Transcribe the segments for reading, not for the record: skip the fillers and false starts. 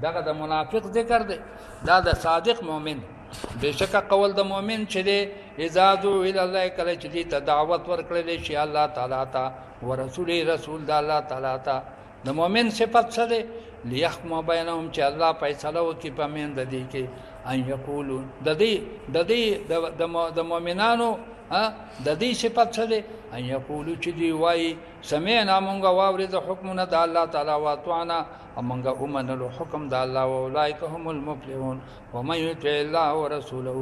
دغه د منافق ذکر دی دا د صادق مؤمن بشکه قول د مؤمن چې دی اذا دعوا الى الله کله چې دې ته دعوت ورکړل شي الله تعالی ته ورسول رسول د الله تعالی ته د مؤمن صفت څه دی ليحكم بينهم چې الله فیصله وکړي په من د دې کې ان یقولون د مؤمنانو د دې صفت څه دی ان یقولو چې دی وایي سمعنا مونږ واورید حکمونه د الله تعالی واطعنا ومونږ ومنلو حکم د الله واولئک هم المفلحون ومن يطع الله ورسوله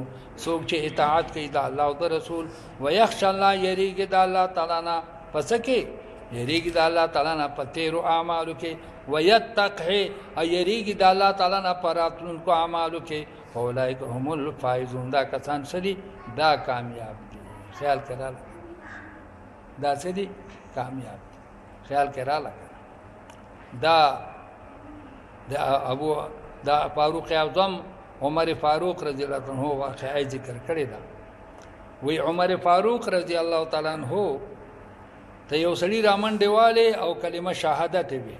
څوک چې اطاعت کوي د الله او د رسول ويخشى الله یریږي د الله تعالی نه پس کې یریږي د الله تعالی نه په تیرو اعمالو کې ويتقه یریږي د الله تعالی نه په راتلونکو اعمالو کې اولئک هم الفائزون دا کسان سړي دا کامیاب دي خیال کړه دا سړي کامیاب خیال کړه دا فاروق اعظم عمر فاروق رضی الله عنه واقعي ذکر کړی دا وی عمر فاروق رضی الله تعالی عنہ ته یو سړي رامن دیواله او کلمه شهادت وی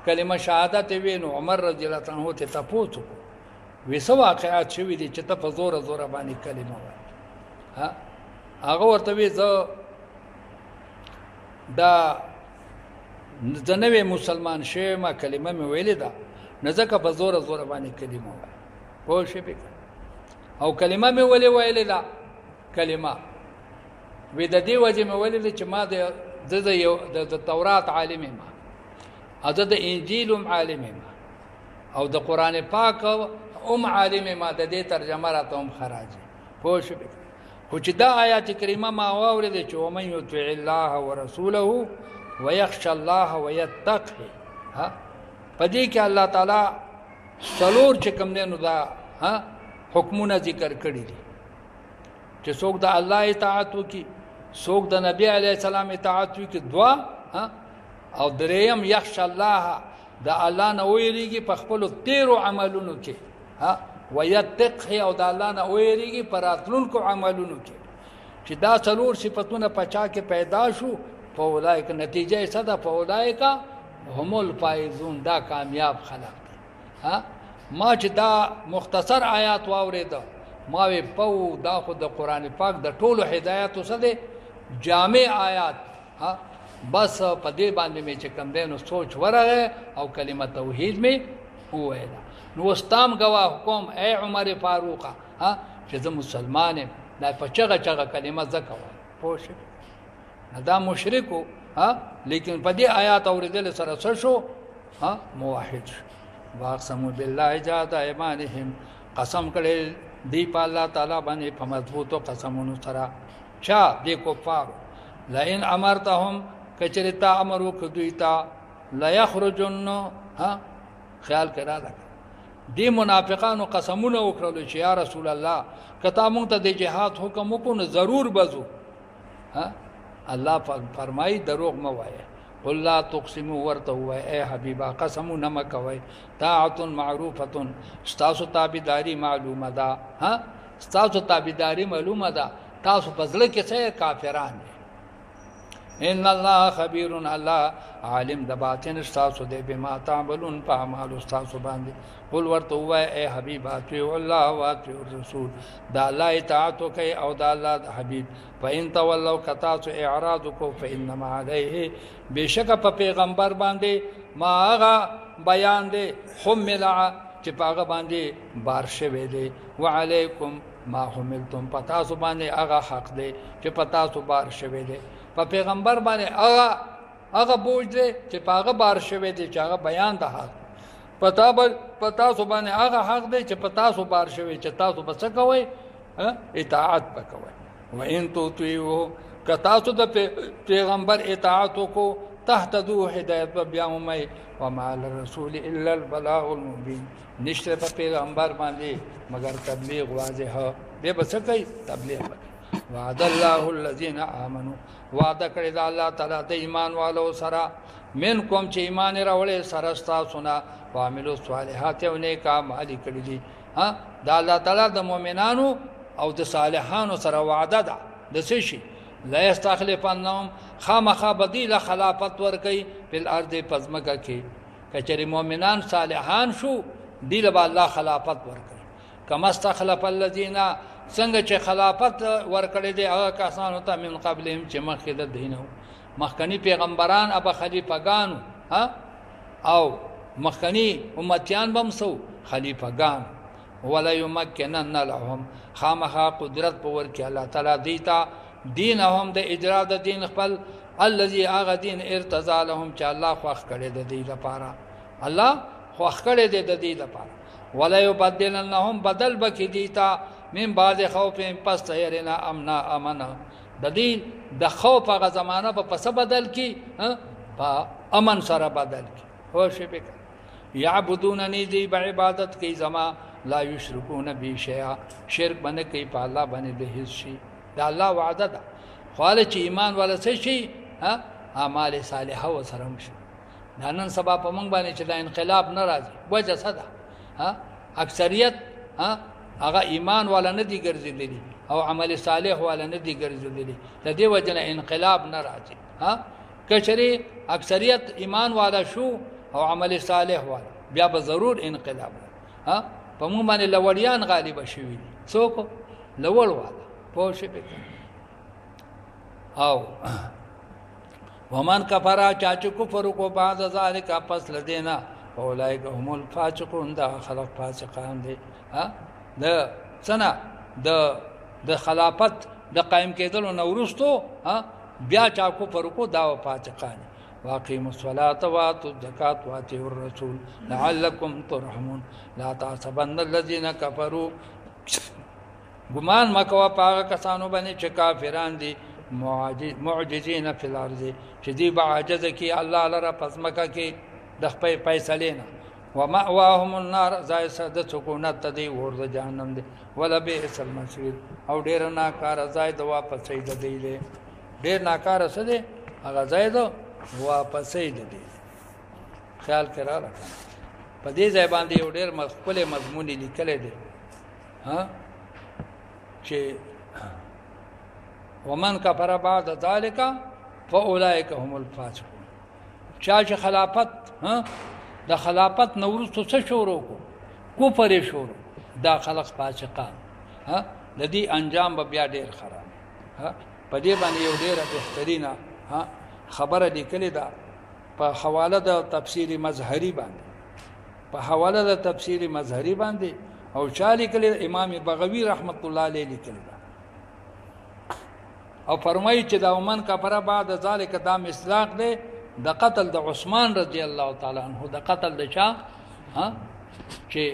کلمه شهادت وی نو عمر رضی الله عنه ته تاسو وسو واقعات شوی دي چې ته په زور باندې کلمه وای هغه ورته وی زه دا ځنوي مسلمان شه ما کلمه مې ویلې ده نزدک په زور باندې کلمه وای پوه شئ او کلمه مې ویلې ده کلمه وې د دې وجه مې ویلې چې ما د تورات عالم ما او د انجیل عالم ما او د قران پاک عالم ما د دې ترجمه راتوم خراج پوه شئ خو چې دا آیات کریمه ما واورید چې ومن یطع الله ورسوله ويخشى الله ويتقه پدې کې الله تعالی څلور چې کوم دینو دا حکمونه ذکر کړی دي چې څوک د الله اطاعت وکي څوک د نبی علی السلام اطاعت وکي دوا او دریم یخشى الله د الله نه ویریږي په خپل تیرو عملونو کې ويتقه او د الله نه ویریږي پر راتلونکو عملونو کې چې دا څلور صفاتونه پچا کې پیدا شو فاولائک نتیجه یې صدا فاولائک هم الفائزون دا کامیاب خلق ما چې دا مختصر آیات واورید ما وی په دا خو د قران پاک د ټولو هدایت وسده جامع آیات بس په دې باندې مې چې کم دینو سوچ ورغه او کلمه توحید مې وویل نو استام گواه حکم اے عمر فاروق چې زه مسلمان یم دا په چغه کلمه زکوه پوه شئ دا مشرکو لیکن په دې آیات اوریدل سره څه شو موحد واقسموا بالله جهاد ایمانهم قسم کړي دی په الله تعالی باندې په مضبوطو قسمونو سره چا دې کفار لئن امرتهم کچریتا امر وکړي تا لا يخرجن خیال کړه دا دی منافقانو قسمونه وکړل چې یا رسول الله کته مونږ ته د جهاد حکم وکړو ضرور بزو الله فرمای دروغ مه وایه قل لا تقسموا ورته وای اے حبیبا قسم نه مکوي طاعت معروفه استاسو تابعداري معلومه ده استاسو تابعداري معلومه ده تاسو فضل کې څه کافران ان الله خبير الله عالم د باطن استاسو دې بما تعملون په اعمال استاسو باندې قل ورته وای اے حبیب اطیع الله واطیع الرسول دا الله اطاعت کوي او دا الله حبیب فإن تولوا کتاسو اعراض کو فإنما عليه بشک په پیغمبر باندې ما هغه بیان دی حمل چې پاغه باندې بار شوی دی وعلیکم ما حملتم پتاسو باندې هغه حق دی چې پتاسو بار شوی دی په پیغمبر باندې هغه بوج دی چې پاغه بار شوی دی چې هغه بیان ده حق پتاسو باندې هغه حق دی چې پتاسو بار شوی چې تاسو بس کوی اطاعت وکوي وان تطيعوا کتاسو د پیغمبر اطاعت کو تهتدوا هدایت بیاومای وما الرسول الا البلاغ المبين نشته په پیغمبر باندې مگر تبلیغ واضح دی بس کوي تبلیغ وعد الله الذين امنوا وعده کړی دا الله تعالی د ایمان والو سره منکم چې ایمان راولې سره تاسو نه عاملو صالحات او نیک اعمال کړی دي دا الله تعالی د مؤمنانو او د صالحانو سره وعده ده د څه شي لا یستخلفنهم خامخ بدیل خلافت ور کوي په الارض پزمکه کې کچری مؤمنان صالحان شو دی له الله خلافت ورکړي کما استخلف الذين څنګه چې خلافت ورکړي دي هغه کسانو ته من قبلهم چې مخکې د دینو مخکنی پیغمبران ابا خلیفګانو او مخکنی امتیان بمسو خلیفګان ولا يمكنن لهم خامخا قدرت پور کې الله تعالی دیتا دینهم د اجرا د دین خپل الذي اغه دین ارتضى لهم چې الله خوښ کړي د دې لپاره الله خوښ کړي د دې لپاره ولا يبدلنهم بدل بکی دیتا من بعد خوف پس تیرنا امنا د دې د خوف هغه زمانہ په پس بدل کی په امن سره بدل کی هو شي به یعبدوننی دی بعبادت کی زما لا یشرکون بی شیئا شرک باندې کوي په الله باندې د هیڅ شي دا الله وعده ده خاله چې ایمان ولا څه شي اعمال صالحه و سره مشه نن سبا په موږ باندې چې دا انقلاب ناراضي وجه څه ده اکثریت هغه ایمان والا نه دي ګرځېدلي او عمل صالح والا نه دي ګرځېدلي د دې وجه نه انقلاب ناراضي کچري اکثریت ایمان والا شو او عمل صالح والا بیا به ضرور انقلاب په موږ باندې لوړیان غالب شوي څوک لوړ والا پوه شي او ومن کفر چاچ کفر کو بعد ذلك پس لدینا اولئک هم الفاسقون دا خلق فاسقان دي د سنا د خلافت د قائم کېدل نو ورستو بیا چا کفر کو دا فاسقان واقيموا الصلاة واتوا الزكاة واتوا الرسول لعلكم ترحمون لا تحسبن الذين كفروا ګمان مکوا پاګه کسانو باندې چې کافران دي معجزین فی الارض چې دی بعجز کی الله لره پس مکه کې د خپل فیصله نه و مأواهم النار زای سد سکونت دی ورته جهنم دی ولا بئس المصير او ډیر ناکار زای د واپس دی ډیر ناکار څه دی هغه زای د واپس دی خیال کرا راځه په دې ځای باندې یو ډیر مخکله مضمون لیکل دی چې ومن کفر بعد ذلك فاولئک هم الفاسقون چا چې خلافت د خلافت نورس څه شروع کو کفر شروع دا خلق فاسقان د دې انجام به بیا ډیر خراب په دې باندې یو ډیر بهترینه خبره لیکلې ده په حواله د تفسیر مظهری باندې په حواله د تفسیر مظهری باندې او چا لیکلې امام بغوی رحمت الله علیه لیکلې او فرمایي چې دا ومن کفر بعد ذلك دا مصداق دی د قتل د عثمان رضی الله تعالی عنہ د قتل د چا چې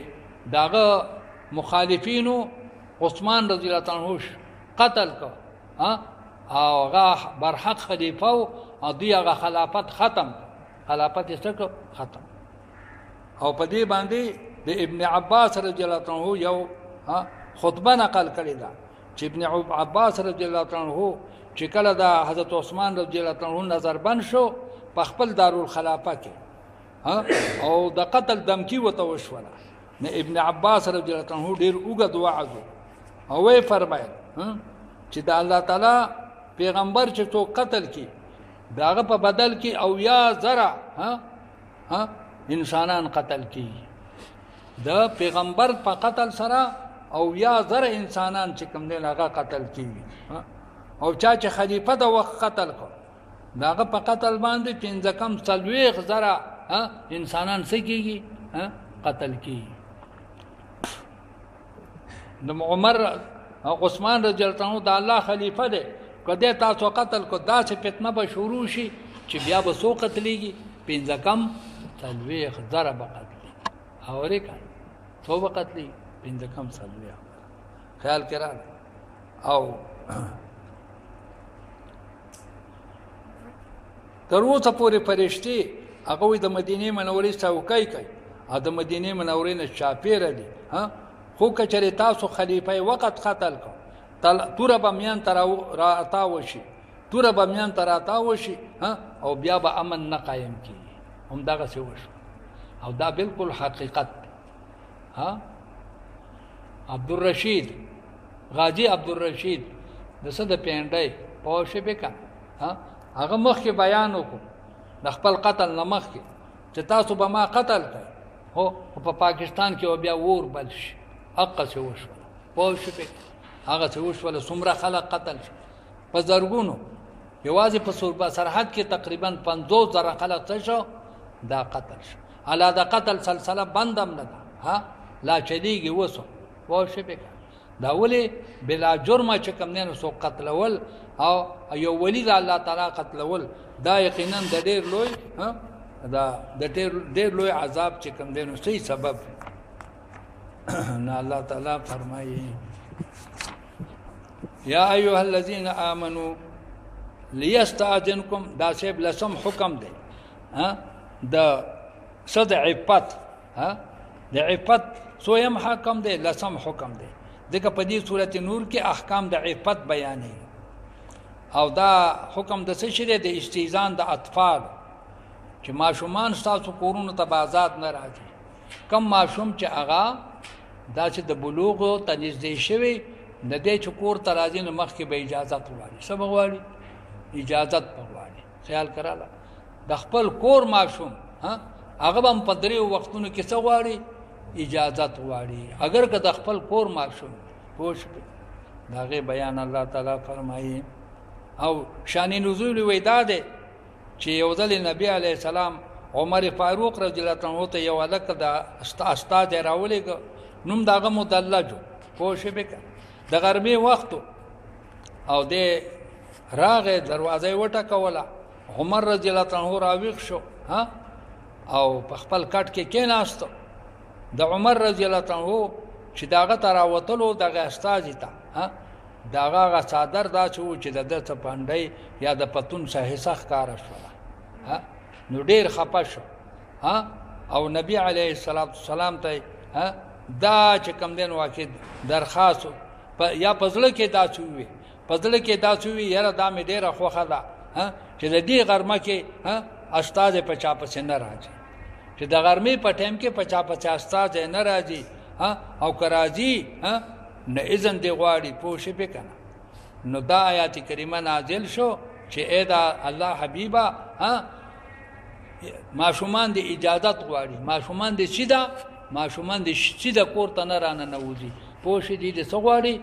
داغه مخالفینو عثمان رضی الله تعالی عنہ قتل کو او هغه برحق خلیفہ او دیغه خلافت ختم خلافت یې ختم او په دې باندې د ابن عباس رضی الله عنه یو خطبه نقل کړی دا چې ابن عباس رضی الله عنه چې کله دا حضرت عثمان رضی الله عنه نظر بند شو په خپل دارالخلافه کې او د قتل دمکی وته وشوله نه ابن عباس رضی الله عنه ډیر اوږد وعظ او یې فرمایل چې د الله تعالی پیغمبر چې تو قتل کی داغه په بدل کې او یا زرا انسانان قتل کی د پیغمبر په قتل سره او یا زر انسانان چې کوم دی هغه قتل کیږي او چا چې خلیفہ د وخت قتل کو داغه په قتل باندې پنځه کم څلويخ زره انسانان څه کیږي قتل کیږي د عمر عثمان رضی الله عنه د الله خلیفہ دی کله تاسو قتل کو دا چې فتنه به شروع شي چې بیا به سو قتلېږي پنځه کم څلويخ زره به قتلېږي اورې کړه تو به قتلېږي پنځه کم څلويخ خیال کړه او تر اوسه پورې فرشتي هغه د مدینه منورې څوکۍ کوي ا د مدینه منورې نه چاپیره دي خو کچره تاسو خلیفہ وقت قتل کو تور بمیان تر راتا وشي تور بمیان تر راتا وشي او بیا به امن نه قائم کی هم دغه څه وشو او دا بالکل حقیقت عبدالرشید غازی عبدالرشید د صد پیندای پوه شي به کا هغه مخ کې بیان وکړ د خپل قتل نه مخ کې چې تاسو به ما قتل کړئ هو په پاکستان کې بیا اور بل شي حق څه وشول پوه شو په هغه څه وشول څومره خلک قتل شو په زرګونو یوازې په سوربا سرحد کې تقریبا 50,000 خلک څه شو دا قتل شو الا دا قتل سلسله بندم نه ده ها لا چلیږي وسو پوه شو په دا ولې بلا جرمه چې کم نه سو قتلول او یو ولی د الله تعالی قتلول دا یقینا د ډېر لوی ها دا د ډېر لوی عذاب چې کم دینو صحیح سبب نه الله تعالی فرمایي یا ایها الذين امنوا لیستاذنکم دا سیب لسم حکم دی ها د صد عفت ها د عفت سویم حکم دی لسم حکم دی دغه په دې سورته نور کې احکام د عفت بیانې او دا حکم د څه شری د استئذان د اطفال چې ماشومان تاسو کورونو ته آزاد نه راځي کم ماشوم چې اغا دا چې د بلوغ ته نږدې شوی د دې چکور ته راځي نو مخکې به اجازه غواړي سبا غواړي اجازه غواړي خیال کراله د خپل کور ماشوم ها هغه هم په درې وختونو کې څه غواړي اجازه غواړي اگر که د خپل کور ماشوم پوښ داغه بیان الله تعالی فرمایي او شان نزول وېدا ده چې یو ځل نبی علی السلام عمر فاروق رضی الله عنه ته یو الک د استاد راولېګ نوم داغه مدلجو پوښ به د غرمې وخت او د راغه دروازه وټه کوله عمر رضی الله عنه راويخ شو ها او په خپل کټ کې کېناستو د عمر رضی الله عنه چې داغه تراوتلو دغه استاد ته ها داغه صادر دا چې د څه پاندای یا د پتون څخه حصہ ښکار شو ها نو ډیر خپه شو ها او نبی علیه السلام ته ها دا چې کم دین واکد درخواست یا پزله کې دا چوي پزله کې دا چوي یاره دا مې ډیره خوخه ده ها چې د دې غرمه کې ها استاد په چا پس نه راځي چې د غرمې په ټیم کې په چا پس استاد نه راځي ها او کراځي ها نه اذن دی غواړي پوښې پکنه نو دا آیات کریمه نازل شو چې اې دا الله حبیبا ها ماشومان دی اجازت غواړي ماشومان دی شیدا ماشومان دی شیدا کوړه نه رانه نوځي پوښې دي د سغواړي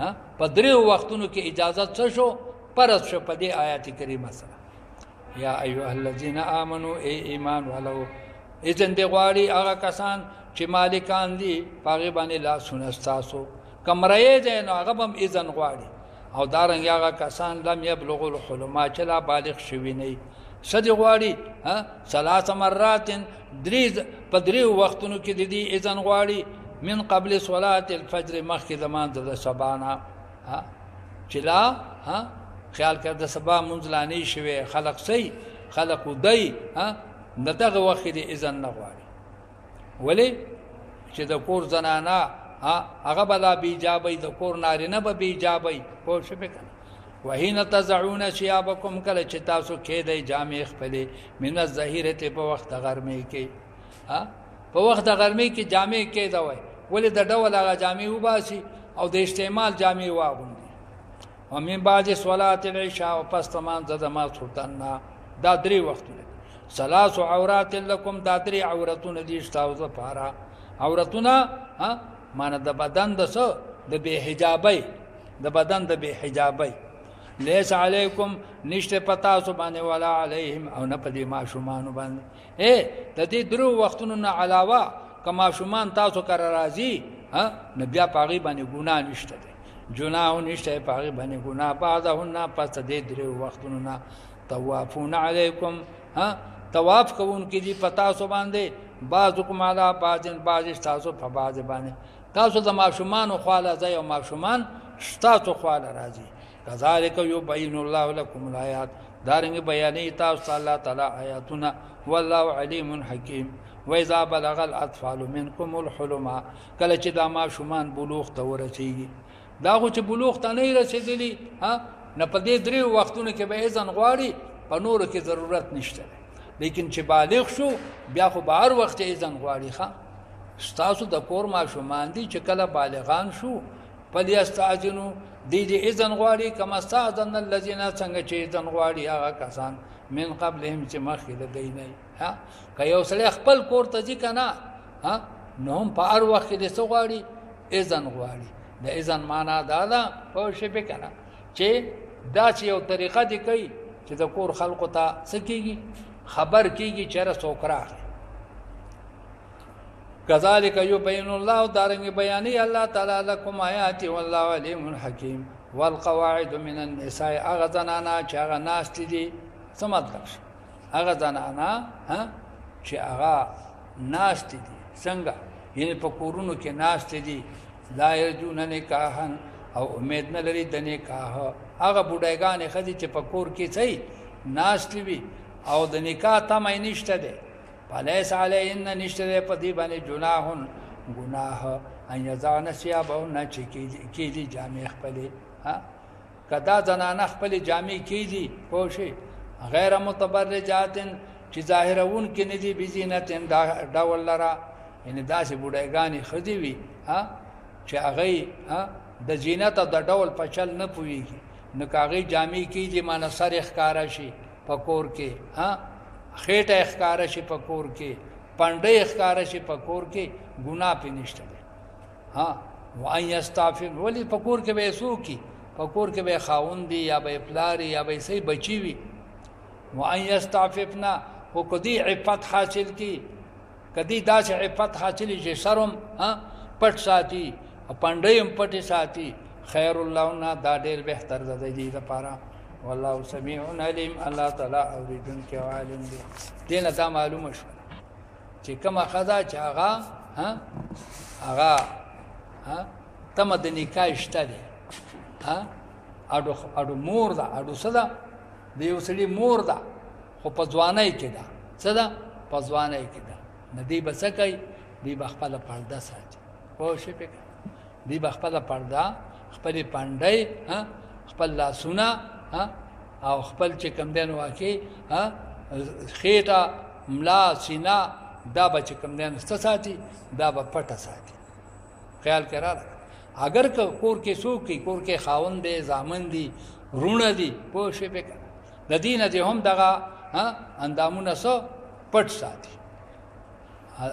ها په درې وختونو کې اجازه څه شو پرد شو په دې آیات کریمه سره یا ایها الذين امنوا ای ایمان والو اذن دی غواړي هغه کسان چې مالکان دي پاغه باندې لا سنستاسو کمرې ده نو هغه هم اذن غواړي او دارنګ هغه کسان لم يبلغوا الحلم چې لا بالغ شوي نه صد غواړي ها ثلاث مرات دریز په درې وختونو کې د دې اذن غواړي من قبل صلاه الفجر مخکې زمان د سبانا ها چلا ها خیال کړه د سبا منځلانی شوی خلق سي خلق ودی ها دغه وخت د اذن نه غواړي ولی چې د کور زنانا هغه بلا بی جابې د کور نارینه به بی جابې پوه شو به وحين تزعون ثيابكم کله چې تاسو کې د جامې خپلې من الظهيره په وخت غرمې کې ها په وخت غرمې کې جامې کې دا وای ولې د ډول هغه جامې وباسي او د استعمال جامې واغوندي او من بعد صلاه العشاء او پس تمام زما سلطاننا دا درې وختونه ثلاث عورات لكم دا درې عورتونه دي تاسو لپاره عورتونه ها معنی د بدن د څه د بے حجابۍ د بدن د بے حجابۍ لیس علیکم نشته پتا سو باندې ولا علیهم او نه پدې ماشومان باندې د دې درو وختونو نه علاوه کما شومان تاسو کر راځي ها نبي پاغي باندې ګناه نشته جناح نشته پاغي باندې ګناه بعضهن پس دې درو وختونو نه طوافون علیکم ها طواف کوون کې دي پتا سو باندې بعضکم علی بعض تاسو په بعض باندې تاسو د ماشومان خو خاله ځای او ماشومان تاسو خاله راځي كذلك يبين الله لكم الآيات دارنګ بیانې تاسو الله تعالی آیاتونه والله علیم حکیم واذا بلغ الاطفال منكم الحلم کله چې دا ماشومان بلوغ ته ورسیږي دا خو چې بلوغ ته نه رسیدلی ها نه په دې درې وختونو کې به اذن غواړي په نور کې ضرورت نشته لیکن چې بالغ شو بیا خو بهر وخت اذن غواړي ښا تاسو د کور ماشومان دي چې کله بالغان شو فلیستاذنوا دې اذن غواړي کما استاذن الذين څنګه چې اذن غواړي هغه کسان من قبلهم چې مخکې د دوی نه ها که یو سړی خپل کور ته ځي که نه ها نو هم په هر وخت کې د څه غواړي اذن غواړي د اذن معنا دا ده پوه شوې پې که نه چې دا چې یو طریقه دې کوي چې د کور خلقو ته څه کېږي خبر کېږي چېرې څوک راغلی کذالک یبین الله دارنګ بیانې الله تعالی لکم آیات والله علیم حکیم والقواعد من النساء هغه زنانه چې هغه ناستې دي څه مطلب هغه زنانه چې هغه ناستې دي څنګه یعنی په کورونو کې ناستې دي لا یرجون نکاحا او امید نه لري د نکاح هغه بوډایګانې ښځې چې په کور کې صحیح ناستې وي او د نکاح تمه نشته دی فلیس علیهن نشته دی په دې باندې جناح ګناه ان یضعن ثیابهن چې کېدي جامې خپلې که دا زنانه خپلې جامې کېدي پوه شئ غیر متبرجات چې ظاهرونکې نه دي بزینت ډول لره یعنې داسې بوډایګانې ښځې وي چې هغوی د زینت او د ډول په چل نه پوهېږي نو که هغوی جامې کېدي مانه سر یې ښکاره شي په کور کې خېټه یې ښکاره شي په کور کې پنډه یې ښکاره شي په کور کې ګناه پې نشته دی وان یستعفف ولې په کور کې به یې څوک وي په کور کې به یې خاوند وي یا به یې پلار یا به یې صحیح بچي وي وان یستعففنا خو که دوی عفت حاصل کړي که دوی داسې عفت حاصلي چې سر هم پټ ساتي پنډه هم پټې ساتي خیر اللهونه دا ډېر بهتر ده د دې لپاره والله سمیع علیم الله تعالی اوریدونکی او عالم دی دې نه دا معلومه شوه چې کومه ښځه چې هغه تمه د نکاح شته دی اډو مور ده اډو څه ده د یو سړي مور ده خو په ځوانۍ کې ده څه ده په ځوانۍ کې ده نه دی به څه کوي دی به خپله پرده ساتي پوه شوې پې دی به خپله پرده خپلې پنډۍ خپل لاسونه او خپل چې کوم دی نو واقع خېټه ملا سینه دا به چې کوم دی نو څه ساتي دا به پټه ساتي خیال کې راغله اگر که کور کې څوک وي کور کې خاوند دی زامن دي وروڼه دي پوه شوې پې که د دې نه دې هم دغه اندامونه څه پټ ساتي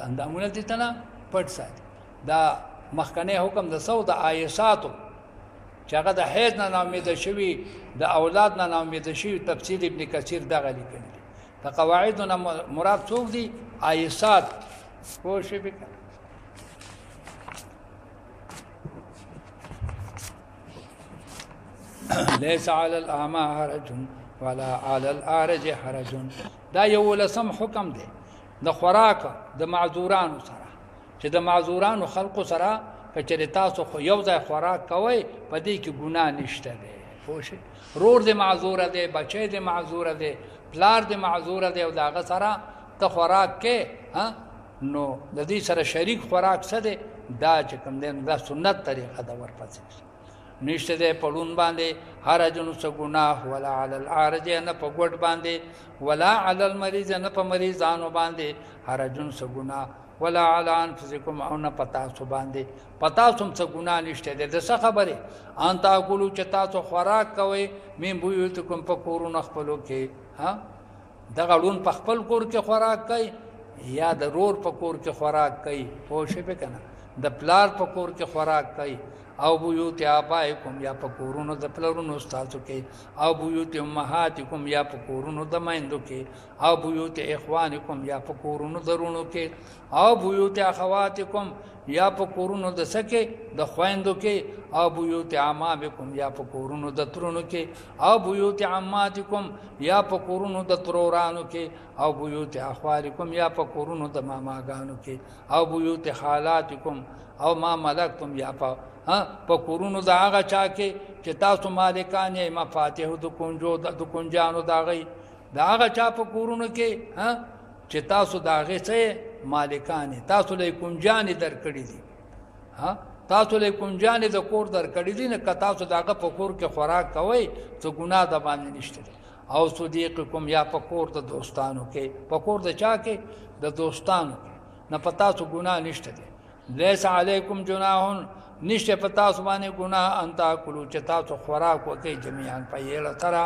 اندامونه دې ته نه پټ ساتي دا مخکنی حکم د څو د عایشاتو چې هغه د حیض نه ناامیده شوي د اولاد نه ناامیده شوي تفسیر ابن کثیر دغه لیکلي دي د قواعدو نه مراد څوک دي عایشات پوه شوې پې که لیس علی الاعمى حرج ولا علی الأعرج حرج دا یو لسم حکم دی د خوراک د معذورانو سره چې د معذورانو خلقو سره که چېرې تاسو یو ځای خوراک کوئ په دې کې ګناه نشته دی پوه شئ رور دې معذوره دی بچی دې معذوره دی پلار دې معذوره دی او د هغه سره ته خوراک کې نو د دې سره شریک خوراک څه دی دا چې کوم دی دا سنت طریقه ده ورپسې نشته دی په ړوند باندې حرجن څه ګناه ولا علی العارج نه په ګوډ باندې ولا علی المریض نه په مریضانو باندې حرجن څه ګناه ولا علی انفسکم او نه په تاسو باندې په تاسو څه ګناه نشته دی د څه خبرې ان تاکلو چې تاسو خوراک کوئ من بیوتکم په کورونو خپلو کې دغه ړوند په خپل کور کې خوراک کوي یا د رور په کور کې خوراک کوي پوه شوې پې که نه د پلار په کور کې خوراک کوي او بیوت آبائکم یا په کورونو د پلرونو ستاسو کې او بیوت امهاتکم یا په کورونو د میندو کې او بیوت اخوانکم یا په کورونو د رونو کې او بیوت اخواتکم یا په کورونو د سکه د خويندو کې او بیوت عمامکم یا په کورونو د ترونو کې او بیوت عماتکم یا په کورونو د ترورانو کې او بیوت اخوالکم یا په کورونو د ماماګانو کې او بیوت خالاتکم او ما ملکتم یا په کورونو د هغه چا کې چې تاسو مالکان یې مفاتیح د کنجانو د هغه چا په کورونو کې چې تاسو د هغې څه مالکان تاسو له کنجانې درکړي دي تاسو له کنجانې د کور درکړي دي نه که تاسو د هغه په کور کې خوراک کوئ څه ګناه د باندې نشته دی او صدیقکم یا په کور د دوستانو کې په کور د چا کې د دوستانو کې نه په تاسو ګناه نشته دی لیس علیکم جناح نشته په تاسو باندې ګناه ان تاکلوا چې تاسو خوراک وکړئ جميعا په یو سره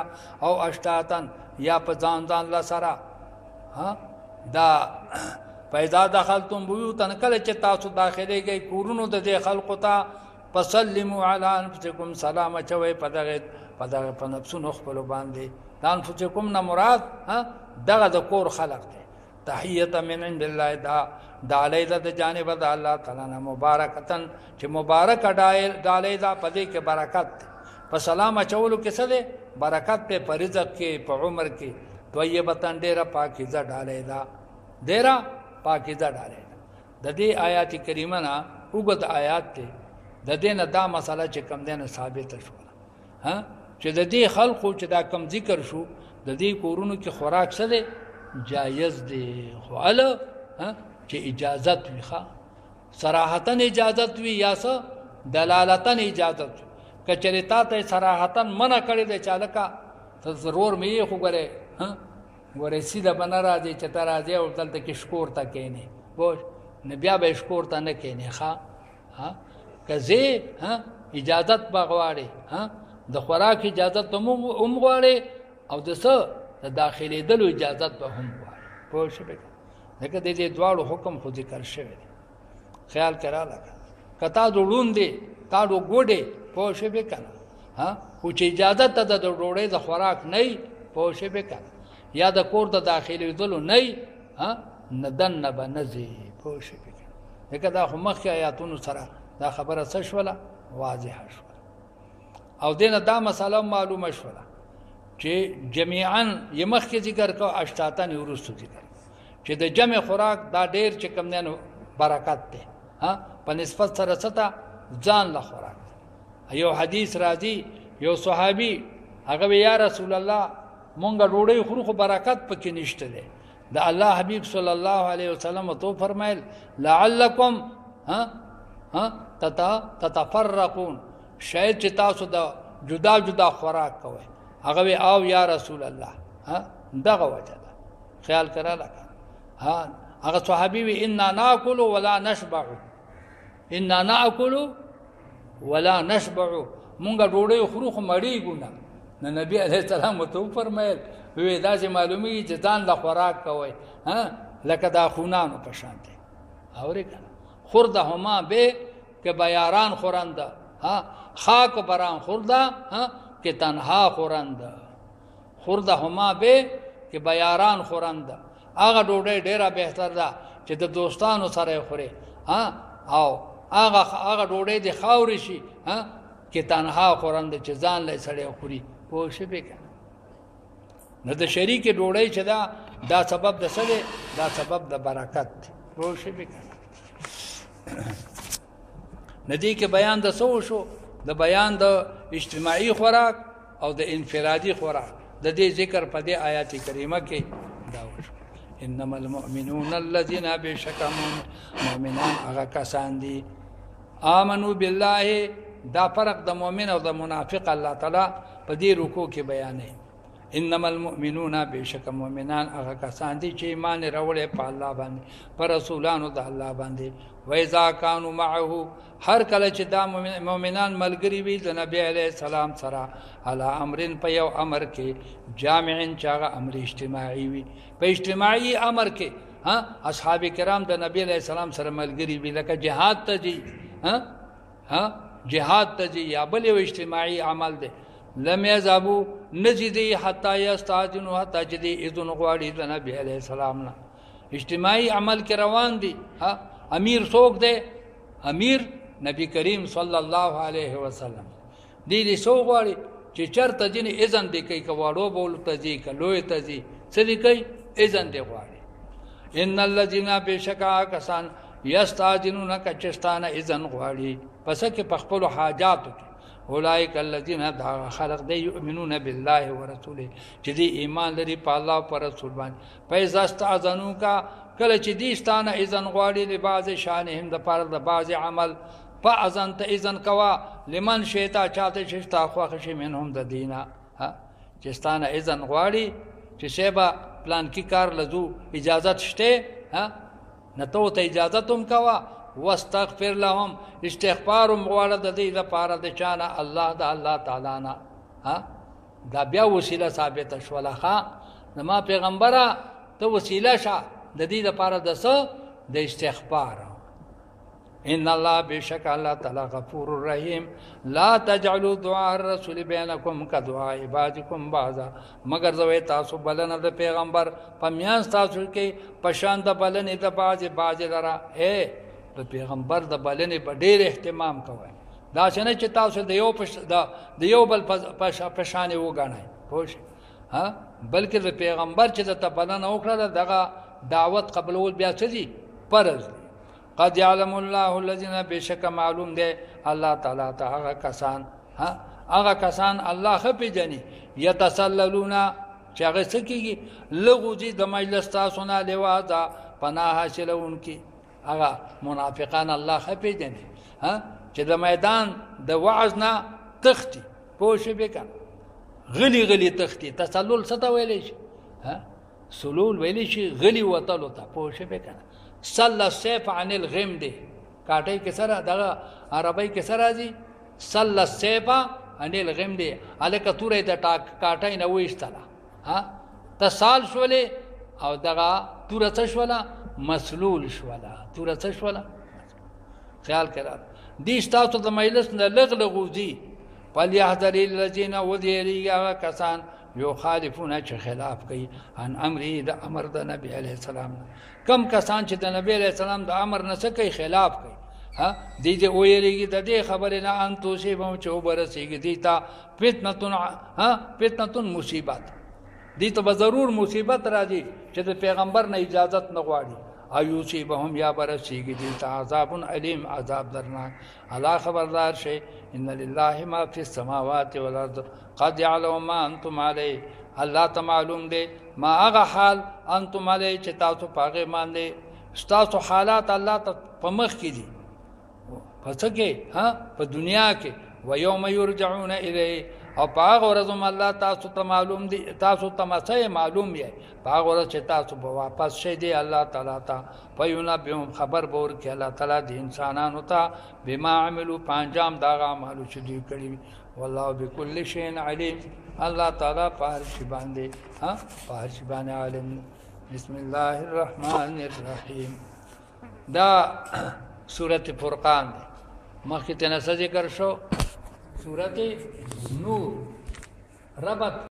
او اشتاتن یا په ځان ځان سره ها دا پیدا دخلتم بیوتن کله چې تاسو داخليږئ کورونو د دې خلقو ته فسلموا علی انفسکم سلام اچوئ په دغه په نفسونو خپل باندې د انفسکم نه مراد دغه د کور خلق دی تحیه من عند الله دا علیه د جانب د الله تعالی نه مبارکتن چې مبارک ډالې دا پدې کې برکت په سلام اچولو کې څه دی برکت په رزق کې په عمر کې طیبتن ډیره پاکیزه ډالې دا ډیره پاکیزه ډالې د دې آیات کریمه نه وګت آیات ته د دې نه دا مسله چې کم دینه ثابت شو چې د دې خلقو چې دا کم ذکر شو د دې کورونو کې خوراک څه دی جایز دی خو ال چې اجازت وي ښا صراحتن اجازت وي یا څه دلالتن اجازت کچری تا ته صراحتن منع کړی دی چالکا ته ضرور مې خو غره ګورې سیده بنا راځي چې تا راځي او دلته کې شکور تا کینې وو نه بیا به شکور تا نه کینې ښا کزه اجازت بغواړي د خوراک اجازت هم غواړي او د څه د داخلي دلو اجازت به هم غواړي پوه شئ لکه د دې دواړو حکم خو ذکر شوی دی خیال کرا لګا کتا دوړون دی تاړو ګوډه پوه شئ به کنه خو چې اجازه ته د ډوړې د خوراک نه پوه شئ به کنه یا د کور د داخلي دلو نه ندن نه بنځي پوه شئ به کنه لکه دا خو مخکې آیاتونو سره دا خبره څه شوله واضحه شوله او دینه دا مسله معلومه شوله چې جميعا یمخکې ذکر کو اشتاتن ورستو ذکر چې د جمع خوراک دا ډیر چې کم نه برکت ده په نسبت سره ستا ځان له خوراک یو حدیث راځي یو صحابي هغه یا رسول الله مونږ ډوډۍ خورو خو برکت پکې نشته ده د الله حبیب صلی الله علیه وسلم تو فرمایل لعلکم تتفرقون شاید چې تاسو د جدا جدا خوراک کوئ هغه او یا رسول الله دغه وجه ده خیال کرا لکه هغه صحابي وی ان ناكل ولا نشبع ان ناكل ولا نشبع مونږ ډوډۍ خورو خو مړیږو نه نبی عليه السلام تو فرمایل وی دا چې معلومی چې ځان له خوراک کوي لکه دا خونانو په شان دي اورې کنه خورده هما به که بیاران خورنده خاک بران خورده که تنها خورنده خورده هما به که بیاران خورنده هغه ډوډۍ ډیره بهتر ده چې د دوستانو سره خوري او هغه ډوډۍ د خاورې شي کې تنها خورنده چې ځان له سره خوري پوه شئ به کنه نو د شریک ډوډۍ چې دا سبب د سره دا سبب د برکت پوه شئ به کنه ندی کې بیان د سو شو د بیان د اجتماعي خوراک او د انفرادي خوراک د دې ذکر په دې آیات کریمه کې دا وشو انما المؤمنون الذين بشكم مؤمنان هغه کسان دي آمنوا بالله دا فرق د مؤمن او د منافق الله تعالی په دې رکوع کې بیانې انما المؤمنون بشكم مؤمنان هغه کسان دي چې ایمان راوړي په الله باندې پر رسولانو د الله باندې وإذا كانوا معه هر کله چې دا مؤمنان ملګری وي د نبی عليه السلام سره علی امرن په یو امر کې جامعن چاغه امر اجتماعي وي په اجتماعي امر کې اصحاب کرام د نبی عليه السلام سره ملګری وي لکه جهاد ته دي جهاد ته دي یا بل یو اجتماعي عمل دی لم يذهبوا نجدي حتى يستاذنوا حتى جدي اذن غواړي د نبی عليه السلام نه اجتماعي عمل کې روان دي امیر څوک دی امیر نبی کریم صلی الله علیه وسلم دې څوک غواړي چې چرته دین اذن دی کوي کواړو بول ته دي کلوې ته دي څه دی کوي اذن دی غواړي ان الذين بشکا کسان یستاذنون کچستانه اذن غواړي پس کې په خپل حاجات کې اولئک الذين دعوا خلق دی یؤمنون بالله ورسوله چې دی ایمان لري په الله او پر رسول باندې پیسې استاذنو کا کله چې دي ستانه اذن غواړي د بعض شانهم د پر د بعض عمل په اذن ته اذن کوا لمن شیتا چاته شتا خو خشي منهم د دینه چې ستانه اذن غواړي چې شیبا پلان کی کار لزو اجازه شته نه ته اجازه تم کوا واستغفر لهم استغفار مغواړه د دې لپاره د چانه الله د الله تعالی نه ها دا بیا وسیله ثابت شوله ښا نما پیغمبره ته وسیله شه د دې لپاره د څه د استغفار ان الله بشک الله تعالی غفور رحیم لا تجعلوا دعاء الرسول بينكم كدعاء عبادكم بعضا مگر زوی تاسو بلنه د پیغمبر په میانس تاسو کې پشان د بلنه د باز لرا اے د پیغمبر د بلنه په ډېر اهتمام کوئ دا څنګه چې تاسو د یو بل پشان وګڼئ پوه ها بلکې د پیغمبر چې د بلنه وکړه دغه دعوت قبول بیا څه دي فرض دي قد يعلم الله الذين بشك معلوم دي الله تعالی ته هغه کسان هغه کسان الله خپې جنې يتسللون چې هغه سکیږي لغوزي د مجلس تاسو نه لوازا پناه حاصلونکي هغه منافقان الله خپې جنې چې د میدان د وعظ نه تختی پوښې وکړه غلی تختی تسلل څه ته ویلې شي سلول ویلې شي غلی وتلو ته پوښې وکړه صلى السيف عن الغمد کاټي کې سره دغه عربی کې سره دي صلى السيف عن الغمد الکه تورې د کاټي نه وېستله تسال شولې او دغه تور څه شوله مسلول شوله تور څه شوله خیال کړه دې تاسو د مجلس نه لغوزي فليحذر الذين وذيريا کسان يخالفون چې خلاف کوي ان امر د امر د نبی عليه السلام کم کسان چې د نبی علیہ السلام د امر نه څه کوي خلاف کوي دې ویریږي د دې خبرې نه ان تو شی به چې وبرسیږي دې تا فتنه مصیبت دې ته ضرور مصیبت راځي چې د پیغمبر نه اجازت نه غواړي ایوسی بهم یا برسیږي دې ته عذاب علیم عذاب درناک الله خبردار شي ان لله ما فی السماوات والارض قد يعلم ما انتم علیه الله ته معلوم دی ما هغه حال انتم علی چې تاسو پاغه باندې تاسو حالات الله ته په مخ کې دي پس کې په دنیا کې و یوم یرجعون الیه او پاغه ورځ الله تاسو ته معلوم دي تاسو ته مسه معلوم یې پاغه ورځ چې تاسو به واپس شئ دی الله تعالی ته پيونه به خبر بور کې الله تعالی د انسانانو ته بما عملو پنجام دا عملو چې دوی کړی والله بكل شيء عليم الله تعالی پار شي باندې پار شي باندې عالم بسم الله الرحمن الرحیم دا سورۃ فرقان مخکې ته ذکر شو سورۃ نور ربط